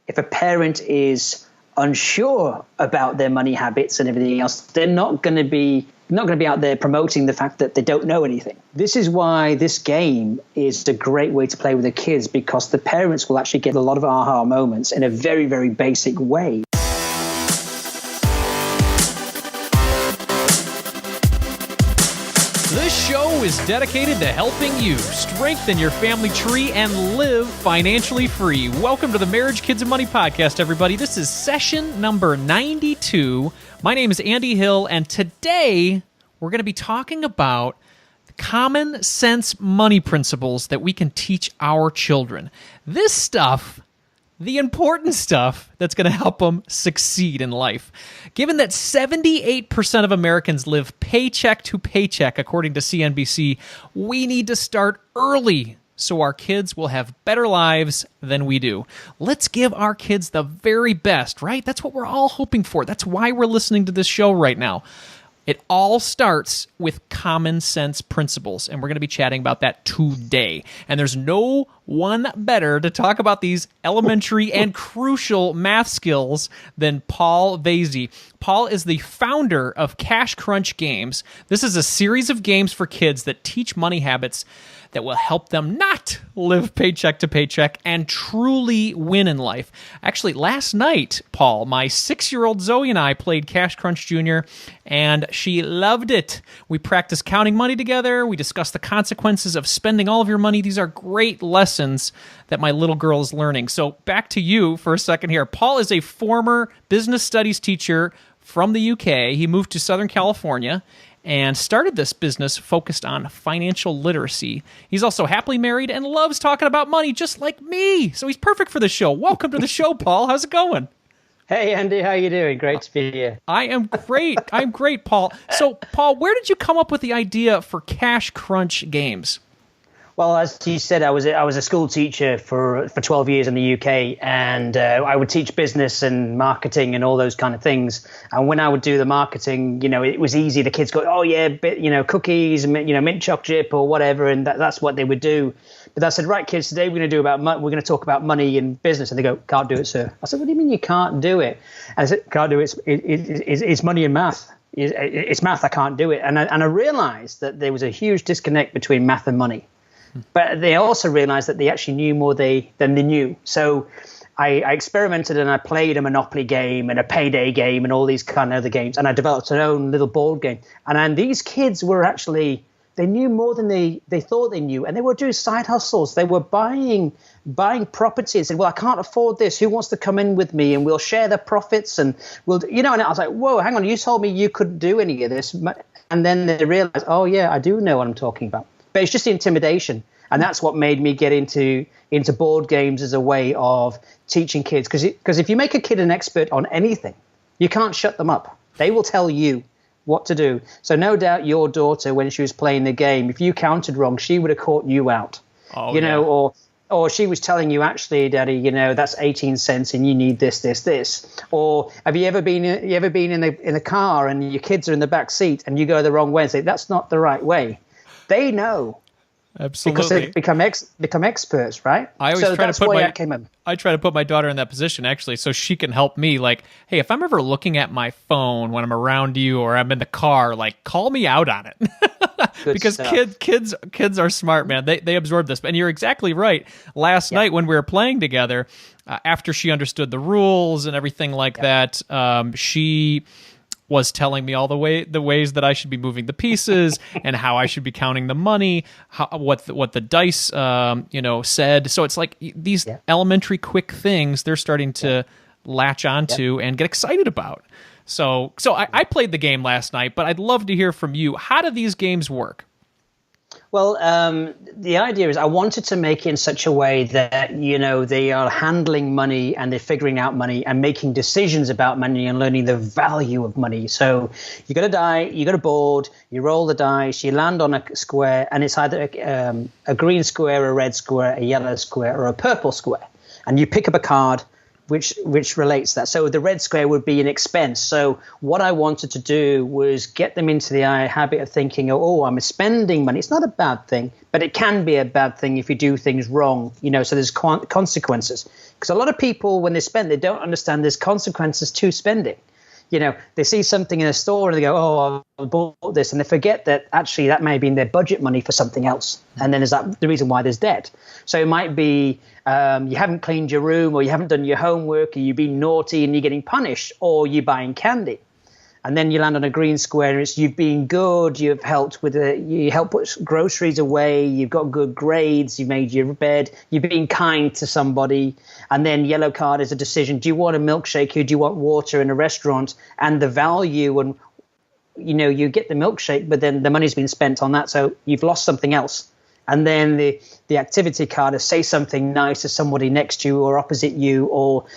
if a parent is unsure about their money habits and everything else, they're not going to be out there promoting the fact that they don't know anything. This is why this game is a great way to play with the kids, because the parents will actually get a lot of aha moments in a very, very basic way. This show is dedicated to helping you strengthen your family tree and live financially free. Welcome to the Marriage, Kids, and Money podcast, everybody. This is session number 92. My name is Andy Hill, and today we're going to be talking about common sense money principles that we can teach our children. This stuff, the important stuff that's going to help them succeed in life. Given that 78% of Americans live paycheck to paycheck, according to CNBC, we need to start early so our kids will have better lives than we do. Let's give our kids the very best, right? That's what we're all hoping for. That's why we're listening to this show right now. It all starts with common sense principles, and we're going to be chatting about that today. And there's no one better to talk about these elementary and crucial math skills than Paul Vasey. Paul is the founder of Cash Crunch Games. This is a series of games for kids that teach money habits that will help them not live paycheck to paycheck and truly win in life. Actually, last night, Paul, my 6-year-old Zoe and I played Cash Crunch Jr., and she loved it. We practiced counting money together. We discussed the consequences of spending all of your money. These are great lessons that my little girl is learning. So back to you for a second here. Paul is a former business studies teacher from the UK. He moved to Southern California and started this business focused on financial literacy. He's also happily married and loves talking about money just like me. So he's perfect for the show. Welcome to the show, Paul. How's it going? Hey, Andy. How you doing? Great to be here. I am great. I'm great, Paul. So, Paul, where did you come up with the idea for Cash Crunch Games? Well, as you said, I was a school teacher for 12 years in the UK, and I would teach business and marketing and all those kind of things. And when I would do the marketing, it was easy. The kids go, oh yeah, cookies, mint chocolate chip or whatever, and that's what they would do. But I said, right, kids, today we're going to talk about money and business. And they go, can't do it, sir. I said, what do you mean you can't do it? And I said, can't do it. It's money and math. It's math. I can't do it. And I realized that there was a huge disconnect between math and money. But they also realized that they actually knew more than they knew. So I experimented and I played a Monopoly game and a payday game and all these kind of other games. And I developed an own little board game. And these kids were actually, they knew more than they thought they knew. And they were doing side hustles. They were buying properties. And, well, I can't afford this. Who wants to come in with me? And we'll share the profits. And and I was like, whoa, hang on. You told me you couldn't do any of this. And then they realized, oh, yeah, I do know what I'm talking about. But it's just intimidation. And that's what made me get into board games as a way of teaching kids. Because if you make a kid an expert on anything, you can't shut them up. They will tell you what to do. So no doubt your daughter, when she was playing the game, if you counted wrong, she would have caught you out. Or she was telling you, actually, Daddy, that's 18 cents and you need this. Or have you ever been in the car and your kids are in the back seat and you go the wrong way and say, that's not the right way? They know. Absolutely. Because they become experts, right? I try to put my daughter in that position, actually, so she can help me. Like, hey, if I'm ever looking at my phone when I'm around you or I'm in the car, like, call me out on it. Because kids are smart, man. They absorb this. And you're exactly right. Last night when we were playing together, after she understood the rules and everything like that, she was telling me all the ways that I should be moving the pieces and how I should be counting the money, what the dice said. So it's like these elementary quick things they're starting to latch onto and get excited about. So I played the game last night, but I'd love to hear from you. How do these games work? Well, the idea is I wanted to make it in such a way that, they are handling money and they're figuring out money and making decisions about money and learning the value of money. So you got a die, you got a board, you roll the dice, you land on a square, and it's either a green square, a red square, a yellow square, or a purple square. And you pick up a card which relates to that. So the red square would be an expense. So what I wanted to do was get them into the habit of thinking, oh, I'm spending money. It's not a bad thing, but it can be a bad thing if you do things wrong, so there's consequences. Because a lot of people, when they spend, they don't understand there's consequences to spending. They see something in a store and they go, oh, I bought this. And they forget that actually that may have been their budget money for something else. And then is that the reason why there's debt? So it might be you haven't cleaned your room, or you haven't done your homework, or you've been naughty and you're getting punished, or you're buying candy. And then you land on a green square, and it's you've been good, you've helped you help put groceries away, you've got good grades, you've made your bed, you've been kind to somebody. And then yellow card is a decision. Do you want a milkshake or do you want water in a restaurant? And the value, and you get the milkshake, but then the money's been spent on that, so you've lost something else. And then the activity card is say something nice to somebody next to you or opposite you, or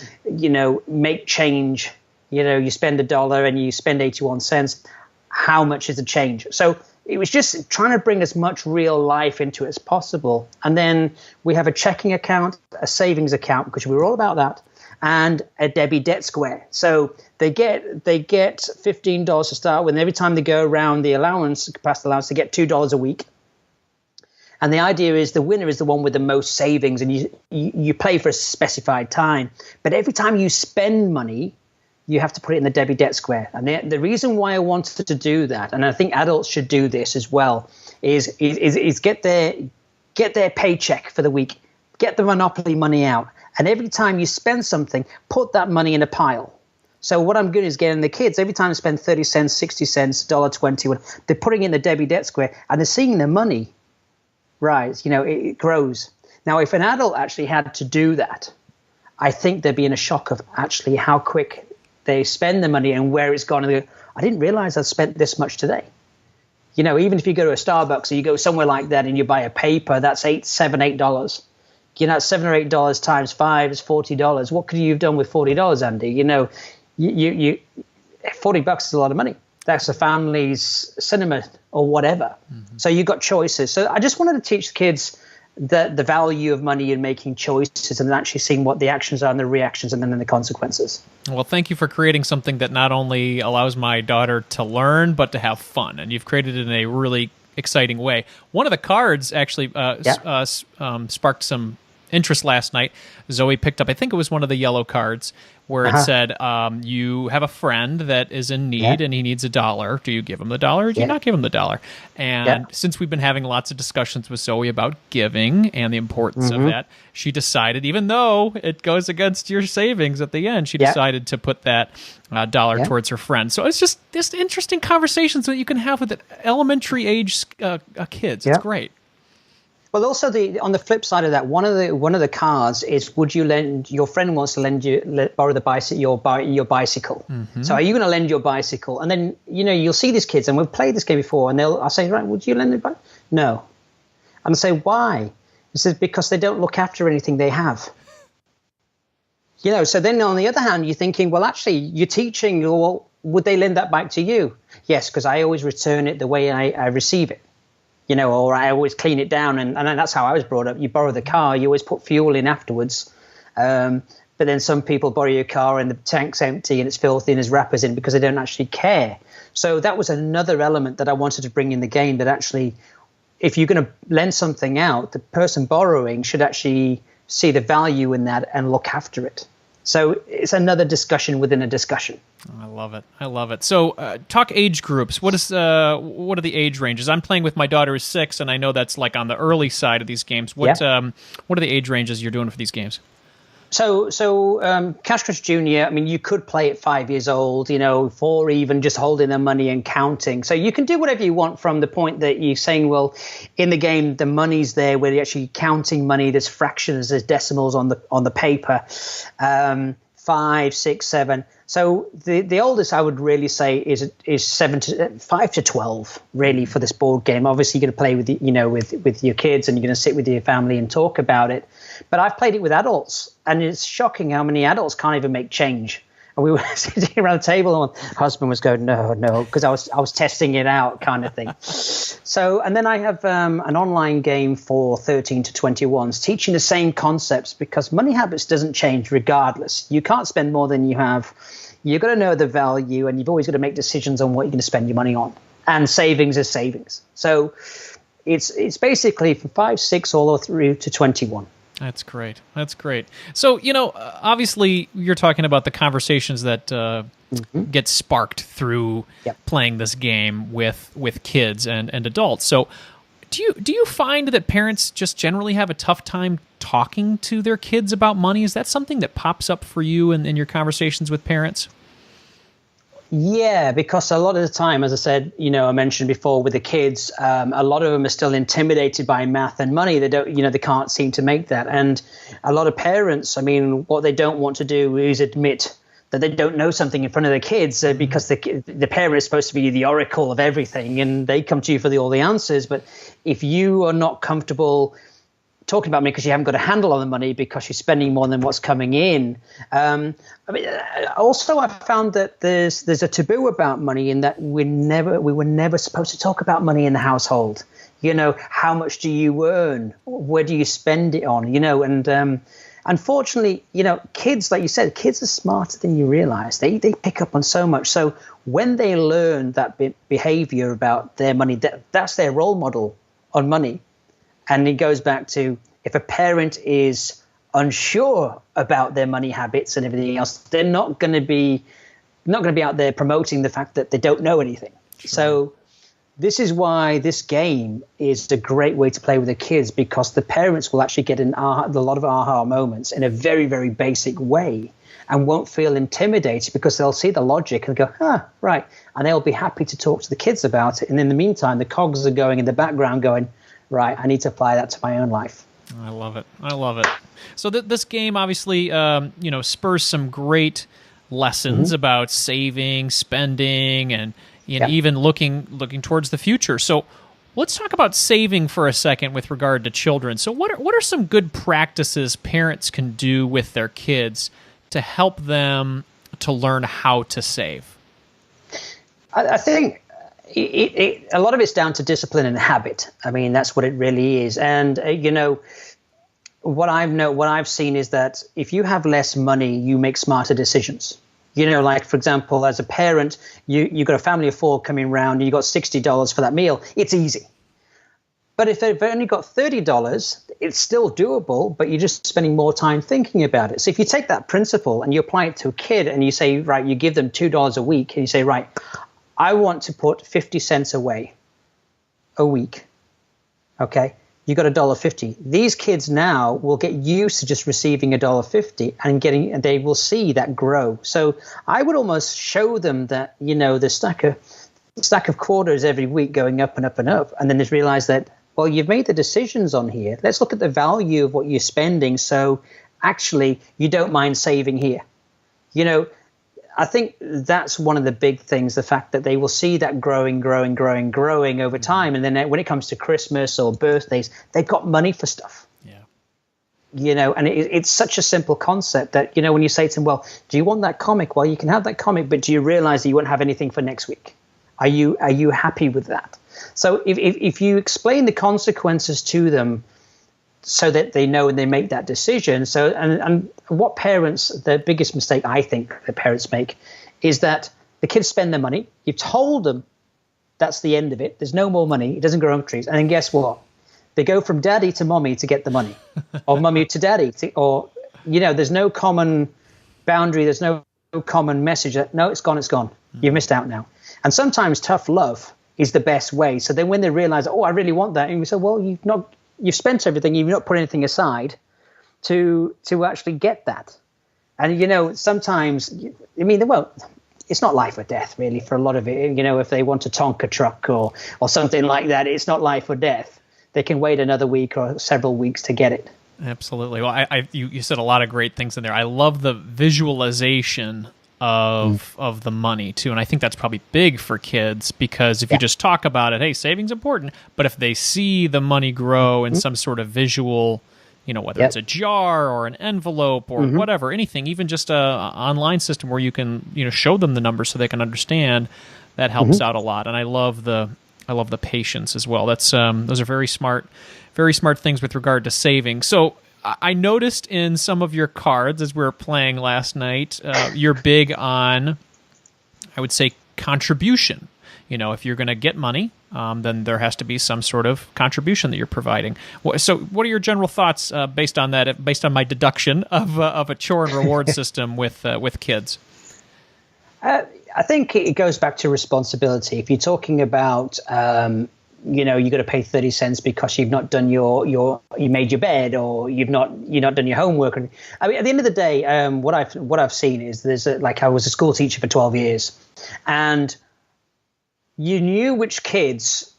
make change. You spend $1 and you spend 81 cents. How much is the change? So it was just trying to bring as much real life into it as possible. And then we have a checking account, a savings account, because we were all about that, and a debit debt square. So they get $15 to start with, and every time they go around the capacity allowance, they get $2 a week. And the idea is the winner is the one with the most savings, and you play for a specified time. But every time you spend money, you have to put it in the debit debt square. And the reason why I wanted to do that, and I think adults should do this as well, is get their paycheck for the week, get the Monopoly money out. And every time you spend something, put that money in a pile. So what I'm doing is getting the kids, every time they spend 30 cents, 60 cents, $1.20, they're putting it in the debit debt square, and they're seeing the money rise. It grows. Now, if an adult actually had to do that, I think they'd be in a shock of actually how quick they spend the money and where it's gone. And they go, I didn't realize I spent this much today. Even if you go to a Starbucks or you go somewhere like that and you buy a paper, that's $7, $8. $7 or $8 times 5 is $40. What could you have done with $40, Andy? You $40 is a lot of money. That's a family's cinema or whatever. Mm-hmm. So you've got choices. So I just wanted to teach kids the value of money and making choices, and actually seeing what the actions are and the reactions and then the consequences. Well, thank you for creating something that not only allows my daughter to learn, but to have fun. And you've created it in a really exciting way. One of the cards actually sparked some interest last night. Zoe picked up, I think it was one of the yellow cards, where it said, you have a friend that is in need and he needs $1. Do you give him the $1 or do you not give him the $1? And since we've been having lots of discussions with Zoe about giving and the importance of that, she decided, even though it goes against your savings at the end, she decided to put that $1 towards her friend. So it's just this interesting conversations that you can have with elementary age kids. It's great. Well, also on the flip side of that, one of the cards is, would you lend, your friend wants to borrow your bicycle. Mm-hmm. So are you going to lend your bicycle? And then you'll see these kids, and we've played this game before, and I'll say, right, would you lend it back? No. And I say, why? He says, because they don't look after anything they have. So then on the other hand, you're thinking, well, actually, you're teaching, well, would they lend that back to you? Yes, because I always return it the way I receive it. Or I always clean it down. And that's how I was brought up. You borrow the car, you always put fuel in afterwards. But then some people borrow your car and the tank's empty and it's filthy and there's wrappers in because they don't actually care. So that was another element that I wanted to bring in the game, that actually, if you're going to lend something out, the person borrowing should actually see the value in that and look after it. So it's another discussion within a discussion. I love it. So talk age groups. What are the age ranges? I'm playing with my daughter who's 6, and I know that's like on the early side of these games. What are the age ranges you're doing for these games? So Cash Crunch Junior, I mean, you could play at 5 years old, 4 even, just holding their money and counting. So you can do whatever you want from the point that you're saying, well, in the game, the money's there where you're actually counting money. There's fractions, there's decimals on the paper, 5, 6, 7. So the oldest I would really say is 5 to 12, really, for this board game. Obviously, you're going to play with your kids, and you're going to sit with your family and talk about it. But I've played it with adults, and it's shocking how many adults can't even make change. And we were sitting around the table, and my husband was going, no, because I was testing it out, kind of thing. So, and then I have an online game for 13 to 21s, teaching the same concepts, because money habits doesn't change regardless. You can't spend more than you have. You've got to know the value, and you've always got to make decisions on what you're going to spend your money on. And savings is savings. So it's basically from 5, 6, all the way through to 21. That's great. That's great. So, obviously you're talking about the conversations that get sparked through playing this game with kids and adults. So do you find that parents just generally have a tough time talking to their kids about money? Is that something that pops up for you in your conversations with parents? Yeah, because a lot of the time, as I said, I mentioned before with the kids, a lot of them are still intimidated by math and money. They don't, they can't seem to make that. And a lot of parents, what they don't want to do is admit that they don't know something in front of their kids because the parent is supposed to be the oracle of everything, and they come to you for all the answers. But if you are not comfortable talking about money because you haven't got a handle on the money, because you're spending more than what's coming in. Also, I found that there's a taboo about money, in that we were never supposed to talk about money in the household. How much do you earn? Where do you spend it on? And unfortunately, kids, like you said, kids are smarter than you realize. They pick up on so much. So when they learn that behavior about their money, that's their role model on money. And it goes back to, if a parent is unsure about their money habits and everything else, they're not going to be out there promoting the fact that they don't know anything. Sure. So this is why this game is a great way to play with the kids, because the parents will actually get a lot of aha moments in a very, very basic way, and won't feel intimidated, because they'll see the logic and go, right. And they'll be happy to talk to the kids about it. And in the meantime, the cogs are going in the background going, right, I need to apply that to my own life. I love it. So this game obviously, spurs some great lessons about saving, spending, and even looking towards the future. So let's talk about saving for a second with regard to children. So what are some good practices parents can do with their kids to help them to learn how to save? I think a lot of it's down to discipline and habit. That's what it really is. And what I've seen is that if you have less money, you make smarter decisions. Like, for example, as a parent, you've got a family of 4 coming around, and you got $60 for that meal. It's easy. But if they've only got $30, it's still doable, but you're just spending more time thinking about it. So if you take that principle and you apply it to a kid, and you say, right, you give them $2 a week, and you say, right, I want to put 50 cents away a week. Okay, you got $1.50. These kids now will get used to just receiving $1.50 and they will see that grow. So I would almost show them that, the stack of quarters every week going up and up and up, and then just realize that, well, you've made the decisions on here. Let's look at the value of what you're spending. So actually, you don't mind saving here. I think that's one of the big things, the fact that they will see that growing over time. And then when it comes to Christmas or birthdays, they've got money for stuff. Yeah. And it's such a simple concept that, when you say to them, well, do you want that comic? Well, you can have that comic, but do you realize that you won't have anything for next week? Are you happy with that? So if you explain the consequences to them, so that they know and they make that decision. So, and what parents, the biggest mistake I think that parents make is that the kids spend their money. You've told them that's the end of it. There's no more money. It doesn't grow on trees. And then guess what? They go from daddy to mommy to get the money, or mommy to daddy, there's no common boundary. There's no common message that, no, it's gone. You've missed out now. And sometimes tough love is the best way. So then when they realize, I really want that. And you say, well, you've spent everything, you've not put anything aside to actually get that. And, sometimes, it's not life or death, really, for a lot of it. If they want a Tonka truck or something like that, it's not life or death. They can wait another week or several weeks to get it. Absolutely. Well, you said a lot of great things in there. I love the visualization of the money too, and I think that's probably big for kids, because if you just talk about it, hey, saving's important, but if they see the money grow in some sort of visual whether it's a jar or an envelope or whatever, anything, even just a online system where you can, show them the numbers so they can understand, that helps out a lot. And I love the patience as well. That's those are very smart things with regard to saving. So I noticed in some of your cards as we were playing last night, you're big on, I would say, contribution. If you're going to get money, then there has to be some sort of contribution that you're providing. So what are your general thoughts based on that, based on my deduction of a chore and reward system with kids? I think it goes back to responsibility. If you're talking about, you got to pay 30 cents because you've not done you made your bed, or you've not done your homework. I mean, at the end of the day, what I've seen is I was a school teacher for 12 years, and you knew which kids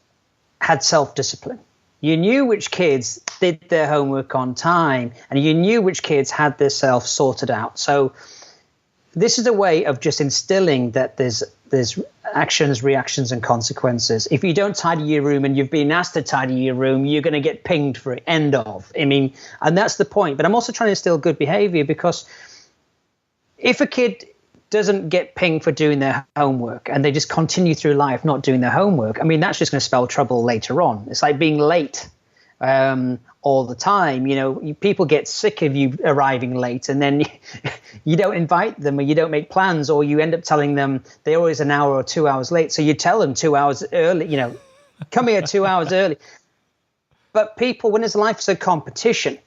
had self-discipline. You knew which kids did their homework on time, and you knew which kids had their self sorted out. So this is a way of just instilling that there's actions, reactions, and consequences. If you don't tidy your room and you've been asked to tidy your room, you're going to get pinged for it. End of. I mean, and that's the point. But I'm also trying to instill good behavior, because if a kid doesn't get pinged for doing their homework and they just continue through life not doing their homework, I mean, that's just going to spell trouble later on. It's like being late all the time. People get sick of you arriving late, and then you don't invite them, or you don't make plans, or you end up telling them they're always an hour or 2 hours late. So you tell them 2 hours early, come here 2 hours early. But people, when his life's a competition,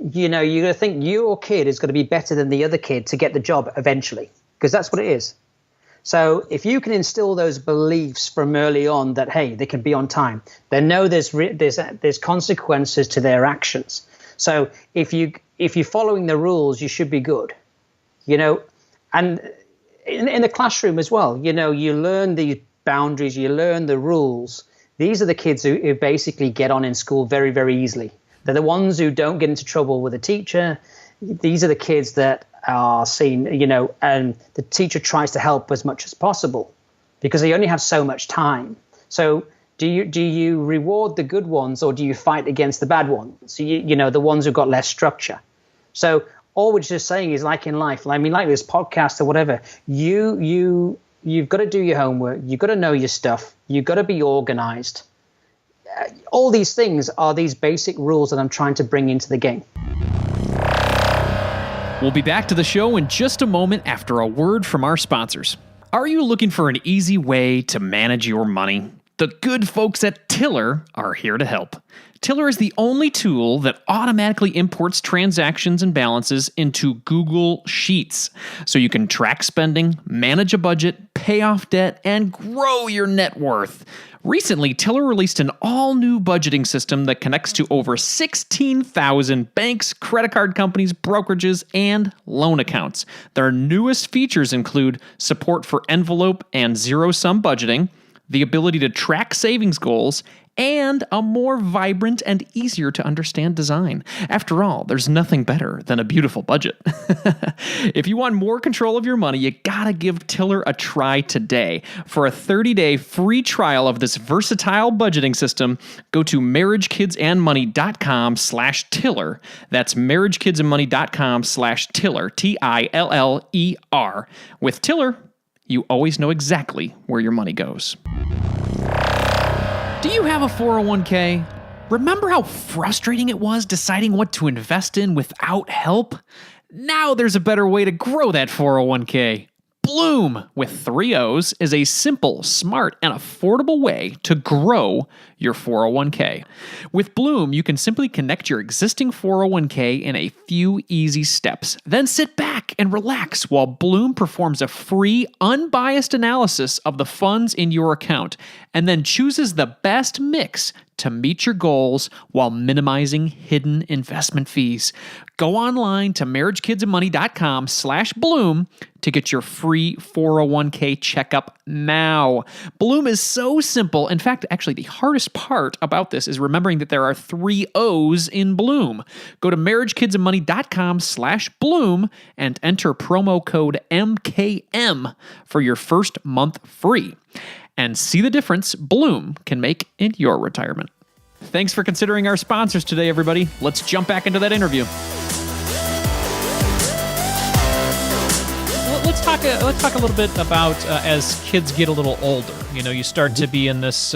you're going to think your kid is going to be better than the other kid to get the job eventually, because that's what it is. So if you can instill those beliefs from early on that, hey, they can be on time, they know there's consequences to their actions. So if you're following the rules, you should be good, and in the classroom as well, you learn these boundaries, you learn the rules. These are the kids who basically get on in school very, very easily. They're the ones who don't get into trouble with a teacher. These are the kids that are seen, and the teacher tries to help as much as possible because they only have so much time. So do you reward the good ones, or do you fight against the bad ones? The ones who've got less structure. So all we're just saying is, like in life, I mean, like this podcast or whatever, you've got to do your homework. You've got to know your stuff. You've got to be organized. All these things are these basic rules that I'm trying to bring into the game. We'll be back to the show in just a moment after a word from our sponsors. Are you looking for an easy way to manage your money? The good folks at Tiller are here to help. Tiller is the only tool that automatically imports transactions and balances into Google Sheets, so you can track spending, manage a budget, pay off debt, and grow your net worth. Recently, Tiller released an all-new budgeting system that connects to over 16,000 banks, credit card companies, brokerages, and loan accounts. Their newest features include support for envelope and zero-sum budgeting, the ability to track savings goals, and a more vibrant and easier to understand design. After all, there's nothing better than a beautiful budget. If you want more control of your money, you gotta give Tiller a try today. For a 30-day free trial of this versatile budgeting system, go to marriagekidsandmoney.com/Tiller. That's marriagekidsandmoney.com/Tiller, Tiller. With Tiller, you always know exactly where your money goes. Do you have a 401k? Remember how frustrating it was deciding what to invest in without help? Now there's a better way to grow that 401k. Bloom, with 3 O's, is a simple, smart, and affordable way to grow your 401k. With Bloom, you can simply connect your existing 401k in a few easy steps. Then sit back and relax while Bloom performs a free, unbiased analysis of the funds in your account, and then chooses the best mix to meet your goals while minimizing hidden investment fees. Go online to marriagekidsandmoney.com/Bloom to get your free 401k checkup now. Bloom is so simple. In fact, actually, the hardest part about this is remembering that there are 3 O's in Bloom. Go to marriagekidsandmoney.com/Bloom and enter promo code MKM for your first month free. And see the difference Bloom can make in your retirement. Thanks for considering our sponsors today, everybody. Let's jump back into that interview. Let's talk a little bit about as kids get a little older. You know, you start to be in this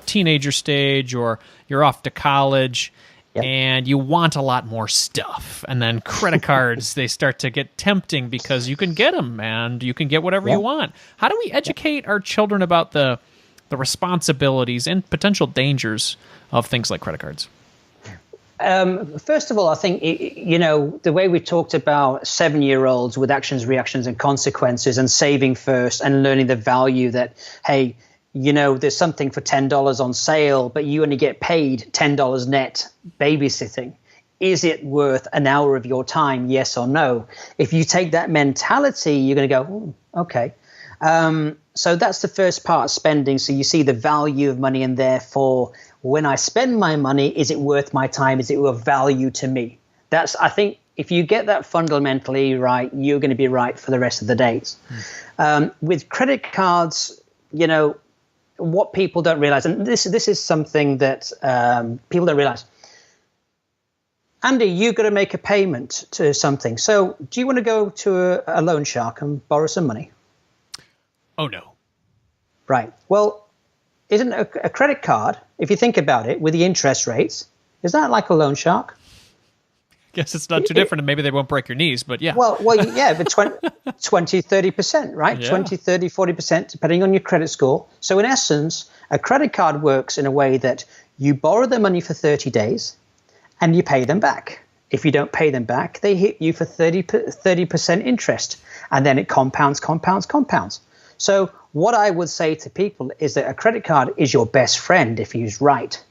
teenager stage, or you're off to college, and you want a lot more stuff. And then credit cards, they start to get tempting because you can get them and you can get whatever you want. How do we educate our children about the responsibilities and potential dangers of things like credit cards? First of all, I think, the way we talked about 7-year-olds with actions, reactions, and consequences, and saving first and learning the value that, hey, there's something for $10 on sale, but you only get paid $10 net babysitting. Is it worth an hour of your time? Yes or no? If you take that mentality, you're going to go, okay. So that's the first part of spending. So you see the value of money, and therefore, when I spend my money, is it worth my time? Is it of value to me? I think if you get that fundamentally right, you're going to be right for the rest of the days. With credit cards, what people don't realize, and this is something that people don't realize. Andy, you've got to make a payment to something. So do you want to go to a loan shark and borrow some money? Oh, no. Right. Well, isn't a credit card, if you think about it, with the interest rates, is that like a loan shark? Guess it's not too different, and maybe they won't break your knees, but yeah. Well, yeah, but 20, 30%, right? Yeah. 20, 30, 40%, depending on your credit score. So in essence, a credit card works in a way that you borrow the money for 30 days and you pay them back. If you don't pay them back, they hit you for 30% interest, and then it compounds. So what I would say to people is that a credit card is your best friend if used right,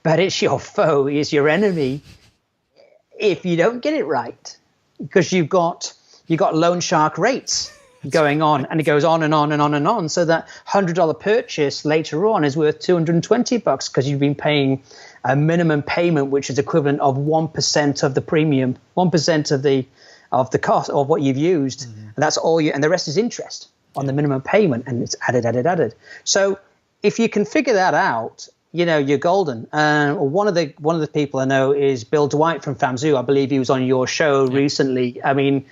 but it's your foe, is your enemy if you don't get it right, because you've got loan shark rates going on, and it goes on and on and on and on. So that $100 purchase later on is worth $220 because you've been paying a minimum payment, which is equivalent of 1% of the premium, 1% of the cost of what you've used, and that's all and the rest is interest on the minimum payment, and it's added. So if you can figure that out, you're golden. One of the people I know is Bill Dwight from FAMZoo. I believe he was on your show recently. I mean,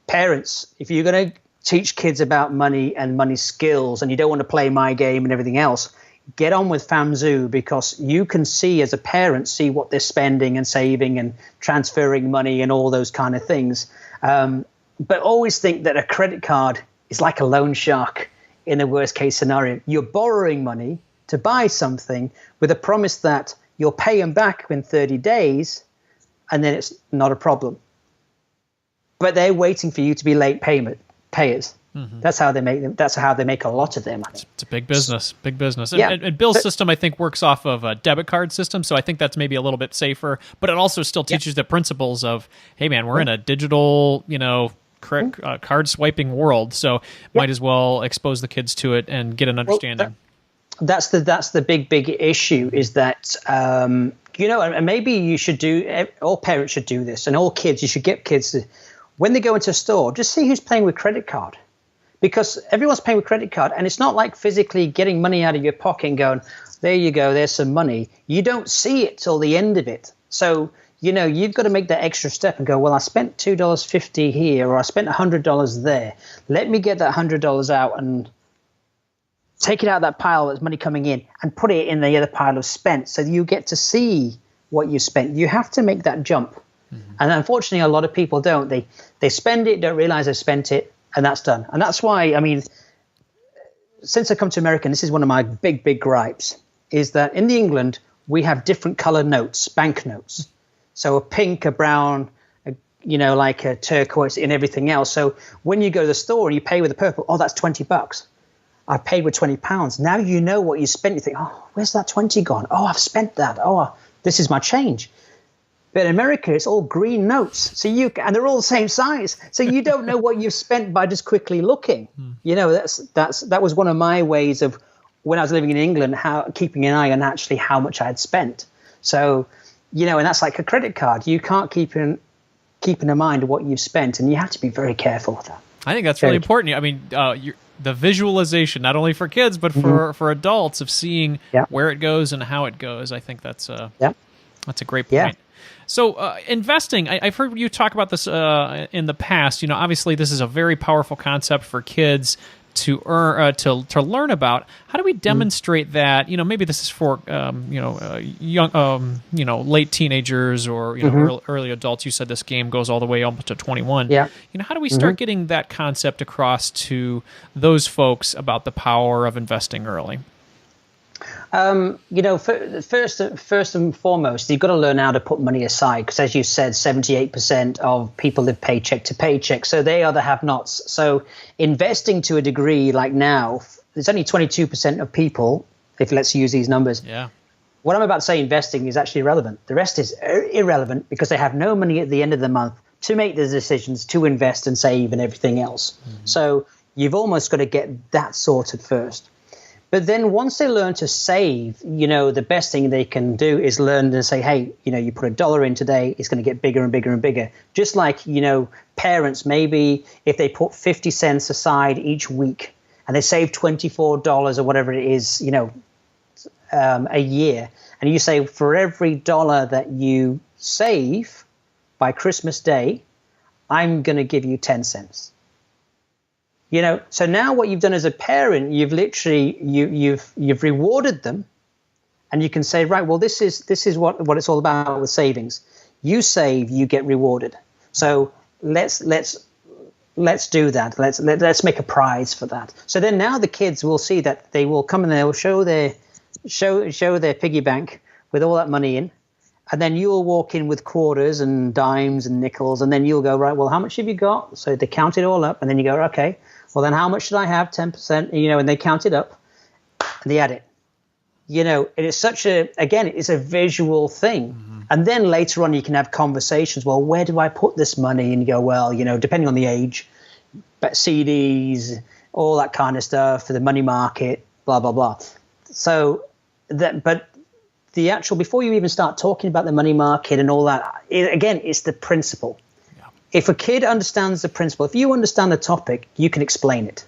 parents, if you're going to teach kids about money and money skills, and you don't want to play my game and everything else, get on with FAMZoo, because you can see as a parent, see what they're spending and saving and transferring money and all those kind of things. But always think that a credit card is like a loan shark in a worst case scenario. You're borrowing money to buy something with a promise that you'll pay them back in 30 days, and then it's not a problem. But they're waiting for you to be late payers. Mm-hmm. That's how they make them. That's how they make a lot of their money. It's a big business, Yeah. And Bill's system, I think, works off of a debit card system, so I think that's maybe a little bit safer. But it also still teaches the principles of, hey, man, we're in a digital, card swiping world, so might as well expose the kids to it and get an understanding. That's the big issue, is that and maybe you should all parents should do this, and all kids, you should get kids to, when they go into a store, just see who's paying with credit card, because everyone's paying with credit card, and it's not like physically getting money out of your pocket and going, there you go, there's some money. You don't see it till the end of it. So you've got to make that extra step and go, well, I spent $2.50 here, or I spent $100 there. Let me get that $100 out and take it out of that pile that's money coming in and put it in the other pile of spent, so you get to see what you spent. You have to make that jump. Mm-hmm. And unfortunately, a lot of people don't. They spend it, don't realize they've spent it, and that's done. And that's why, I mean, since I come to America, and this is one of my big gripes, is that in England, we have different colored notes, banknotes. So a pink, a brown, like a turquoise and everything else. So when you go to the store and you pay with a purple, oh, that's $20. I paid with £20. Now you know what you spent. You think, oh, where's that 20 gone? Oh, I've spent that. Oh, this is my change. But in America, it's all green notes. So and they're all the same size. So you don't know what you've spent by just quickly looking. That was one of my ways of, when I was living in England, keeping an eye on actually how much I had spent. So, and that's like a credit card. You can't keep in mind what you've spent, and you have to be very careful with that. I think that's really important. I mean, the visualization, not only for kids, but for adults, of seeing where it goes and how it goes. I think that's a great point. Yeah. So investing, I've heard you talk about this in the past. Obviously this is a very powerful concept for kids to learn about. How do we demonstrate that? Maybe this is for young, late teenagers or early adults. You said this game goes all the way almost to 21. Yeah. How do we start getting that concept across to those folks about the power of investing early? First and foremost, you've got to learn how to put money aside, because as you said, 78% of people live paycheck to paycheck. So they are the have-nots. So investing to a degree, like now, there's only 22% of people, if let's use these numbers. Yeah. What I'm about to say, investing, is actually irrelevant. The rest is irrelevant because they have no money at the end of the month to make the decisions to invest and save and everything else. So you've almost got to get that sorted first. But then once they learn to save, the best thing they can do is learn to say, hey, you put $1 in today, it's going to get bigger and bigger and bigger. Just like, parents, maybe if they put 50 cents aside each week and they save $24 or whatever it is, a year. And you say for every dollar that you save by Christmas Day, I'm going to give you 10 cents. So now what you've done as a parent, you've literally you've rewarded them, and you can say, right, well, this is what it's all about with savings. You save, you get rewarded. So let's do that. Let's make a prize for that. So then now the kids will see that they will come and they'll show their piggy bank with all that money in, and then you'll walk in with quarters and dimes and nickels, and then you'll go, right, well, how much have you got? So they count it all up, and then you go, okay, well, then how much should I have? 10%, and they count it up and they add it. It is it's a visual thing. And then later on you can have conversations. Well, where do I put this money? And you go, well, depending on the age, but CDs, all that kind of stuff, for the money market, blah, blah, blah. So but the actual, before you even start talking about the money market and all that, it's the principle. If a kid understands the principle, if you understand the topic, you can explain it.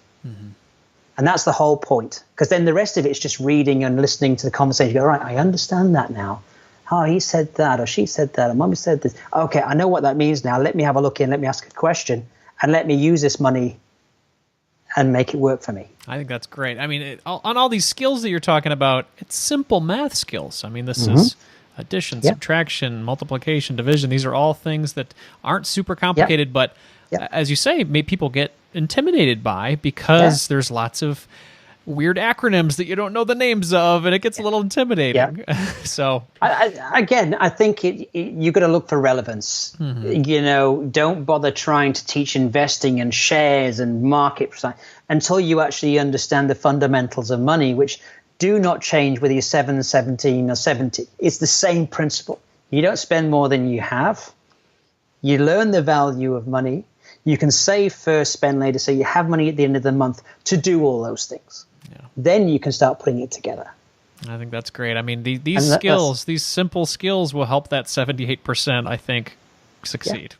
And that's the whole point. Because then the rest of it is just reading and listening to the conversation. You go, right, I understand that now. Oh, he said that, or she said that, or mommy said this. Okay, I know what that means now. Let me have a look in, let me ask a question, and let me use this money and make it work for me. I think that's great. I mean, on all these skills that you're talking about, it's simple math skills. I mean, this is addition, subtraction, multiplication, division. These are all things that aren't super complicated, but as you say, people get intimidated by because there's lots of weird acronyms that you don't know the names of, and it gets a little intimidating. So I think you got to look for relevance. Don't bother trying to teach investing and shares and market until you actually understand the fundamentals of money, which do not change whether you're 7, 17, or 70. It's the same principle. You don't spend more than you have. You learn the value of money. You can save first, spend later, so you have money at the end of the month to do all those things. Then you can start putting it together. I think that's great. I mean, these skills, these simple skills will help that 78%, I think, succeed.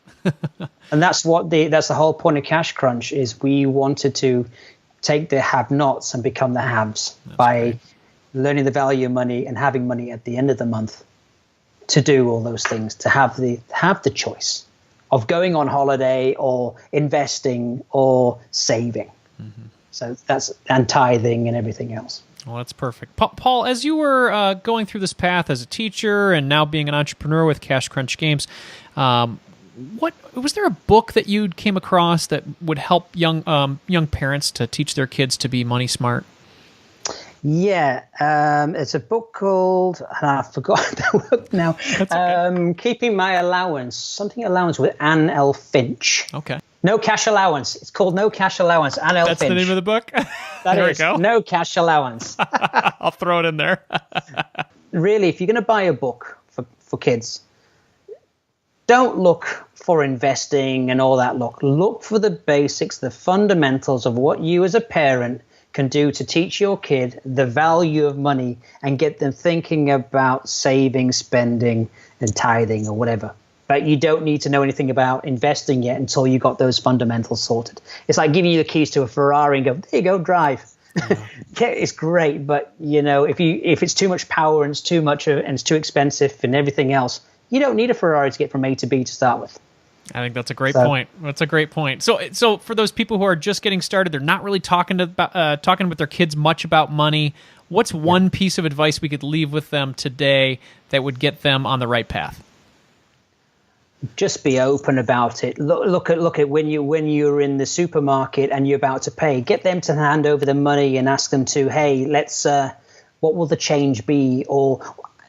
And that's the whole point of Cash Crunch, is we wanted to take the have-nots and become the haves by learning the value of money and having money at the end of the month to do all those things, to have the choice of going on holiday or investing or saving. So and tithing and everything else. Well, that's perfect. Paul, as you were going through this path as a teacher and now being an entrepreneur with Cash Crunch Games, what was there a book that you came across that would help young parents to teach their kids to be money smart? Yeah, it's a book called, and I forgot the book now. Okay. Keeping My Allowance, with Anne L. Finch. Okay. No Cash Allowance. It's called No Cash Allowance. Anne L. Finch. That's the name of the book? There we go. No Cash Allowance. I'll throw it in there. Really, if you're going to buy a book for kids, don't look for investing and all that. Look for the basics, the fundamentals of what you as a parent can do to teach your kid the value of money and get them thinking about saving, spending, and tithing or whatever. but you don't need to know anything about investing yet until you got those fundamentals sorted. It's like giving you the keys to a Ferrari and go, there you go, drive. Yeah, it's great, but if it's too much power and it's too much and it's too expensive and everything else, you don't need a Ferrari to get from A to B to start with. I think that's a great point. That's a great point. So for those people who are just getting started, they're not really talking with their kids much about money. What's one piece of advice we could leave with them today that would get them on the right path? Just be open about it. Look at when you're in the supermarket and you're about to pay. Get them to hand over the money and ask them to, hey, let's. What will the change be? Or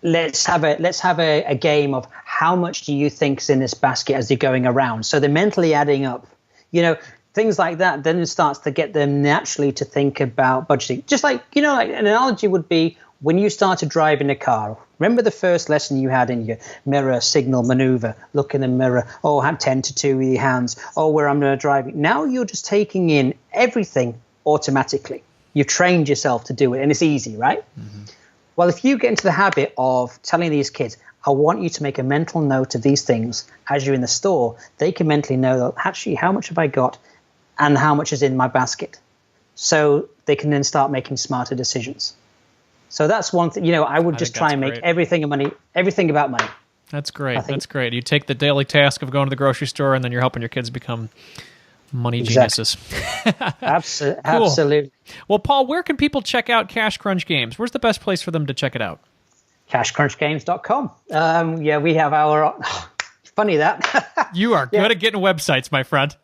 let's have a game of how much do you think's in this basket as they're going around. So they're mentally adding up. Things like that. Then it starts to get them naturally to think about budgeting. Just like an analogy would be when you started driving a car. Remember the first lesson you had in your mirror signal maneuver, look in the mirror, have 10 to 2 with your hands, where I'm going to drive. Now you're just taking in everything automatically. You've trained yourself to do it, and it's easy, right? Mm-hmm. Well, if you get into the habit of telling these kids, I want you to make a mental note of these things as you're in the store, they can mentally know, actually, how much have I got and how much is in my basket? So they can then start making smarter decisions. So that's one thing, I would just try and make everything about money. That's great. That's great. You take the daily task of going to the grocery store and then you're helping your kids become money geniuses. Absolutely. Well, Paul, where can people check out Cash Crunch Games? Where's the best place for them to check it out? CashCrunchGames.com. We have our... Funny that. You are good at getting websites, my friend.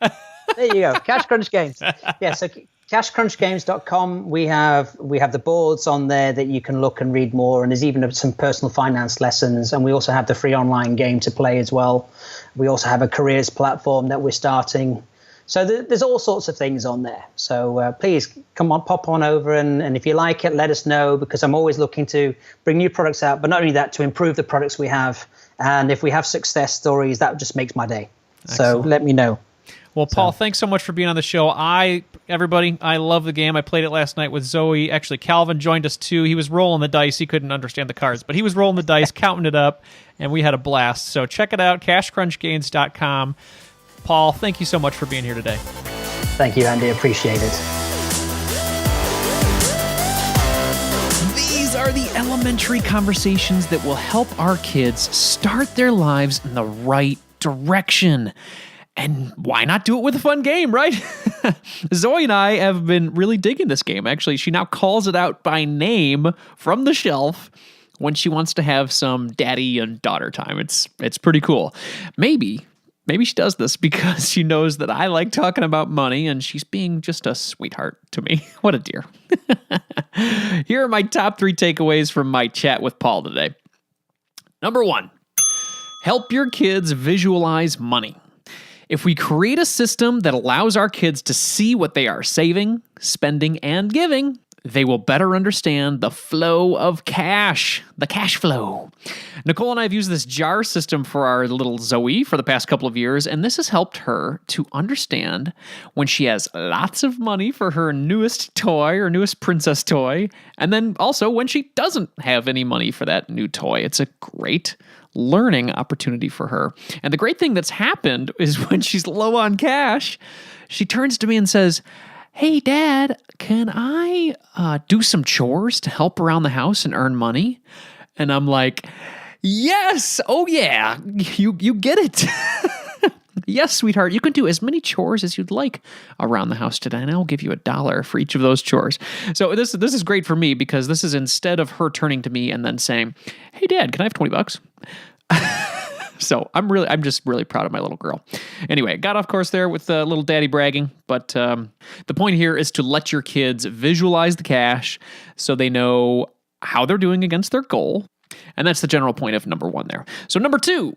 There you go. Cash Crunch Games. Yeah, so CashCrunchGames.com. We have the boards on there that you can look and read more, and there's even some personal finance lessons, and we also have the free online game to play as well. We also have a careers platform that we're starting. So there's all sorts of things on there. So please come on, pop on over, and if you like it, let us know, because I'm always looking to bring new products out, but not only that, to improve the products we have. And if we have success stories, that just makes my day. Excellent. So let me know. Well, Paul, thanks so much for being on the show. Everybody, I love the game. I played it last night with Zoe. Actually, Calvin joined us too. He was rolling the dice. He couldn't understand the cards, but he was rolling the dice, counting it up, and we had a blast. So check it out, cashcrunchgames.com. Paul, thank you so much for being here today. Thank you, Andy. Appreciate it. These are the elementary conversations that will help our kids start their lives in the right direction. And why not do it with a fun game, right? Zoe and I have been really digging this game. Actually, she now calls it out by name from the shelf when she wants to have some daddy and daughter time. It's pretty cool. Maybe she does this because she knows that I like talking about money and she's being just a sweetheart to me. What a dear. Here are my top 3 takeaways from my chat with Paul today. Number 1, help your kids visualize money. If we create a system that allows our kids to see what they are saving, spending, and giving, they will better understand the flow of cash, the cash flow. Nicole and I have used this jar system for our little Zoe for the past couple of years, and this has helped her to understand when she has lots of money for her newest toy or newest princess toy, and then also when she doesn't have any money for that new toy. It's a great learning opportunity for her. And the great thing that's happened is when she's low on cash, she turns to me and says, "Hey, Dad, can I do some chores to help around the house and earn money?" And I'm like, "Yes, oh yeah, you get it." "Yes, sweetheart, you can do as many chores as you'd like around the house today, and I'll give you $1 for each of those chores." So this is great for me because this is instead of her turning to me and then saying, "Hey, Dad, can I have $20?" So I'm just really proud of my little girl. Anyway, got off course there with a little daddy bragging, but the point here is to let your kids visualize the cash so they know how they're doing against their goal. And that's the general point of number 1 there. So number 2,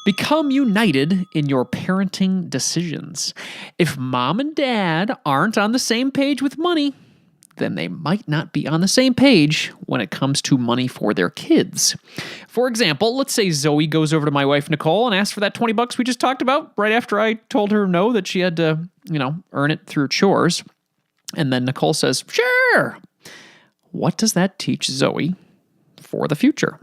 become united in your parenting decisions. If mom and dad aren't on the same page with money, then they might not be on the same page when it comes to money for their kids. For example, let's say Zoe goes over to my wife, Nicole, and asks for that $20 we just talked about right after I told her no, that she had to, earn it through chores. And then Nicole says, "Sure." What does that teach Zoe for the future?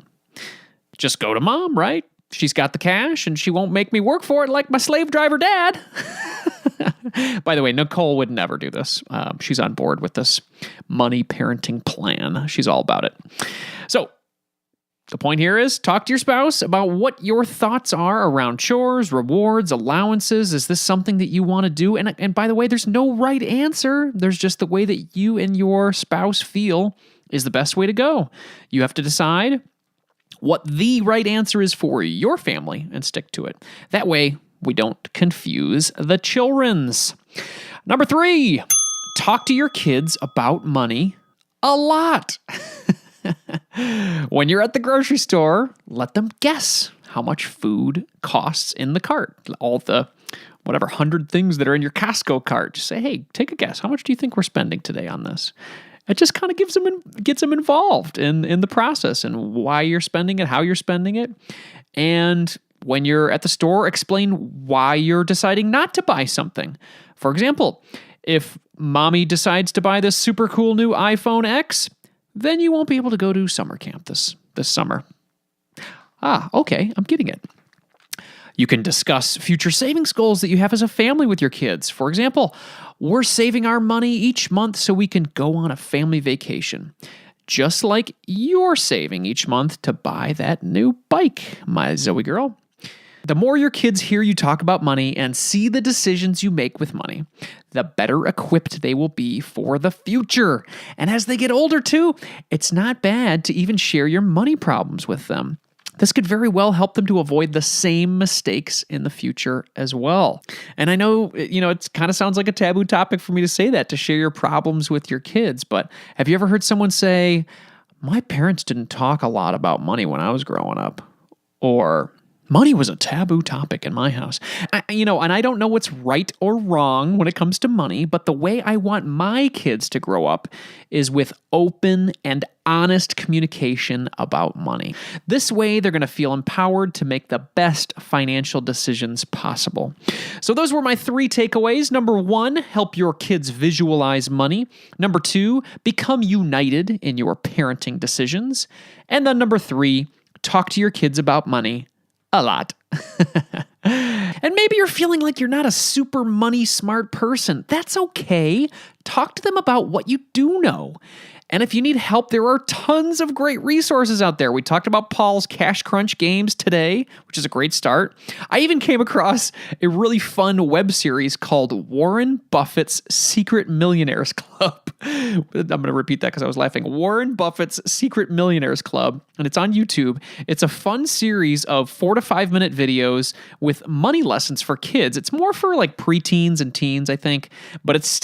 Just go to mom, right? she's got the cash and she won't make me work for it like my slave driver dad. By the way, Nicole would never do this. She's on board with this money parenting plan. She's all about it. So the point here is talk to your spouse about what your thoughts are around chores, rewards, allowances. Is this something that you want to do? And by the way, there's no right answer. There's just the way that you and your spouse feel is the best way to go. You have to decide what the right answer is for your family and stick to it. That way, we don't confuse the children's. Number 3, talk to your kids about money a lot. When you're at the grocery store, let them guess how much food costs in the cart. All the whatever 100 things that are in your Costco cart. Just say, hey, take a guess. How much do you think we're spending today on this? It just kind of gets them involved in the process and why you're spending it, how you're spending it. And when you're at the store, explain why you're deciding not to buy something. For example, if mommy decides to buy this super cool new iPhone X, then you won't be able to go to summer camp this summer. Okay, I'm getting it. You can discuss future savings goals that you have as a family with your kids. For example, we're saving our money each month so we can go on a family vacation. Just like you're saving each month to buy that new bike, my Zoe girl. The more your kids hear you talk about money and see the decisions you make with money, the better equipped they will be for the future. And as they get older too, it's not bad to even share your money problems with them. This could very well help them to avoid the same mistakes in the future as well. And I know, it kind of sounds like a taboo topic for me to say that, to share your problems with your kids. But have you ever heard someone say, my parents didn't talk a lot about money when I was growing up? Or money was a taboo topic in my house. And I don't know what's right or wrong when it comes to money, but the way I want my kids to grow up is with open and honest communication about money. This way, they're going to feel empowered to make the best financial decisions possible. So those were my 3 takeaways. Number 1, help your kids visualize money. Number 2, become united in your parenting decisions. And then number 3, talk to your kids about money a lot. And maybe you're feeling like you're not a super money smart person. That's okay. Talk to them about what you do know. And if you need help, there are tons of great resources out there. We talked about Paul's Cash Crunch games today, which is a great start. I even came across a really fun web series called Warren Buffett's Secret Millionaires Club. I'm going to repeat that because I was laughing. Warren Buffett's Secret Millionaires Club, and it's on YouTube. It's a fun series of 4 to 5 minute videos with money lessons for kids. It's more for like preteens and teens, I think, but it's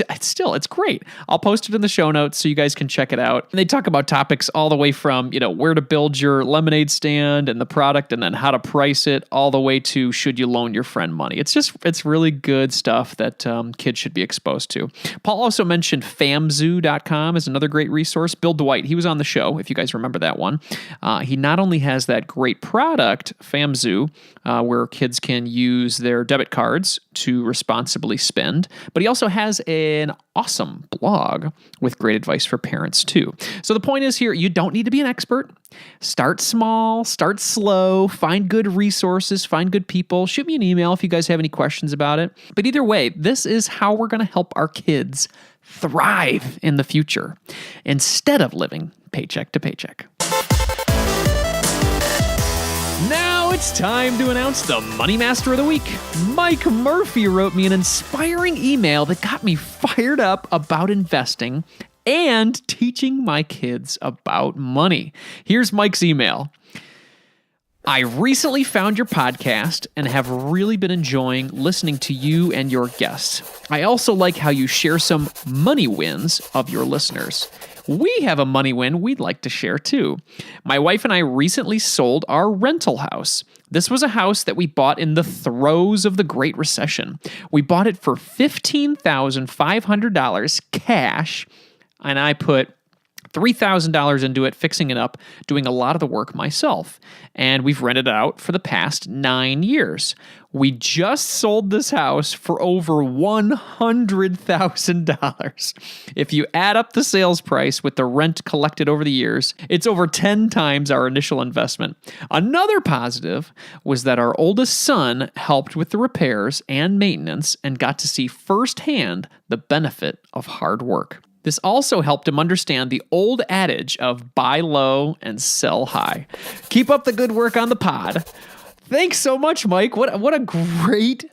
great. I'll post it in the show notes so you guys can check it out. And they talk about topics all the way from, where to build your lemonade stand and the product and then how to price it, all the way to should you loan your friend money. It's really good stuff that kids should be exposed to. Paul also mentioned famzoo.com is another great resource. Bill Dwight, he was on the show, if you guys remember that one. He not only has that great product, FamZoo, where kids can use their debit cards to responsibly spend, but he also has an awesome blog with great advice for parents too. So the point is here, you don't need to be an expert. Start small, start slow, find good resources, find good people. Shoot me an email if you guys have any questions about it. But either way, this is how we're going to help our kids thrive in the future instead of living paycheck to paycheck. Now it's time to announce the Money Master of the Week. Mike Murphy wrote me an inspiring email that got me fired up about investing and teaching my kids about money. Here's Mike's email. I recently found your podcast and have really been enjoying listening to you and your guests. I also like how you share some money wins of your listeners. We have a money win we'd like to share too. My wife and I recently sold our rental house. This was a house that we bought in the throes of the Great Recession. We bought it for $15,500 cash, and I put $3,000 into it, fixing it up, doing a lot of the work myself. And we've rented it out for the past 9 years. We just sold this house for over $100,000. If you add up the sales price with the rent collected over the years, it's over 10 times our initial investment. Another positive was that our oldest son helped with the repairs and maintenance and got to see firsthand the benefit of hard work. This also helped him understand the old adage of buy low and sell high. Keep up the good work on the pod. Thanks so much, Mike. What a great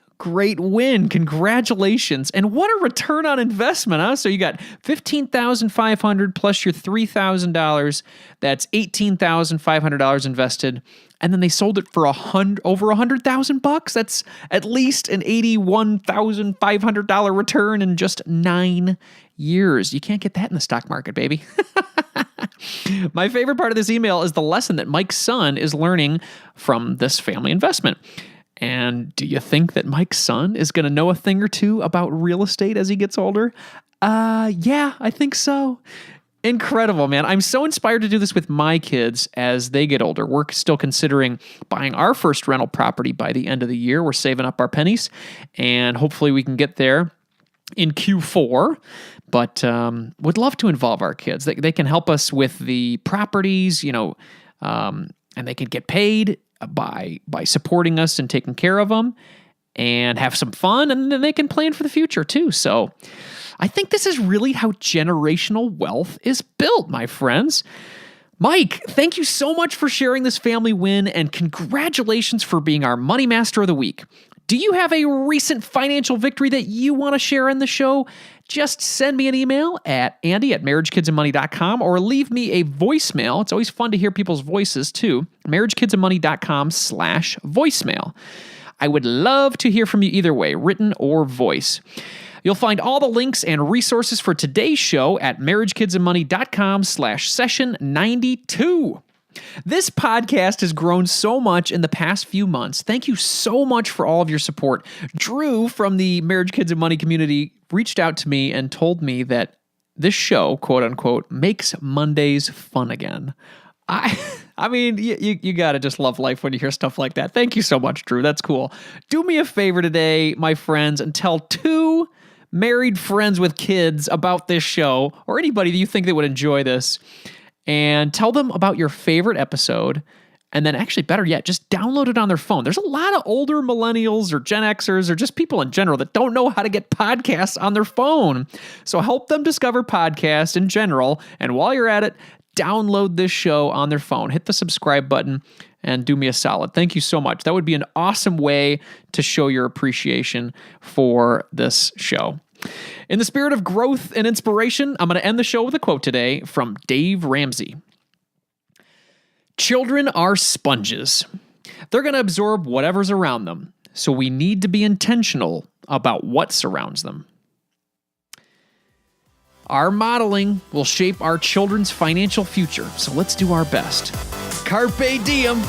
win. Congratulations. And what a return on investment, huh? So you got $15,500 plus your $3,000. That's $18,500 invested. And then they sold it for over $100,000. That's at least an $81,500 return in just 9 years. You can't get that in the stock market, baby. My favorite part of this email is the lesson that Mike's son is learning from this family investment. And do you think that Mike's son is going to know a thing or two about real estate as he gets older? Yeah, I think so. Incredible, man. I'm so inspired to do this with my kids as they get older. We're still considering buying our first rental property by the end of the year. We're saving up our pennies, and hopefully we can get there in Q4. But would love to involve our kids. They can help us with the properties, and they can get paid by supporting us and taking care of them and have some fun, and then they can plan for the future too. So I think this is really how generational wealth is built, my friends. Mike, thank you so much for sharing this family win, and congratulations for being our Money Master of the Week. Do you have a recent financial victory that you want to share in the show? Just send me an email at andy@marriagekidsandmoney.com or leave me a voicemail. It's always fun to hear people's voices too. marriagekidsandmoney.com/voicemail. I would love to hear from you either way, written or voice. You'll find all the links and resources for today's show at marriagekidsandmoney.com/session92. This podcast has grown so much in the past few months. Thank you so much for all of your support. Drew from the Marriage, Kids, and Money community reached out to me and told me that this show, quote unquote, makes Mondays fun again. I mean, you got to just love life when you hear stuff like that. Thank you so much, Drew. That's cool. Do me a favor today, my friends, and tell 2 married friends with kids about this show, or anybody that you think that would enjoy this, and tell them about your favorite episode. And then actually, better yet, just download it on their phone. There's a lot of older millennials or Gen Xers or just people in general that don't know how to get podcasts on their phone. So help them discover podcasts in general. And while you're at it, download this show on their phone. Hit the subscribe button and do me a solid. Thank you so much. That would be an awesome way to show your appreciation for this show. In the spirit of growth and inspiration, I'm going to end the show with a quote today from Dave Ramsey. Children are sponges. They're going to absorb whatever's around them, so we need to be intentional about what surrounds them. Our modeling will shape our children's financial future, so let's do our best. Carpe diem.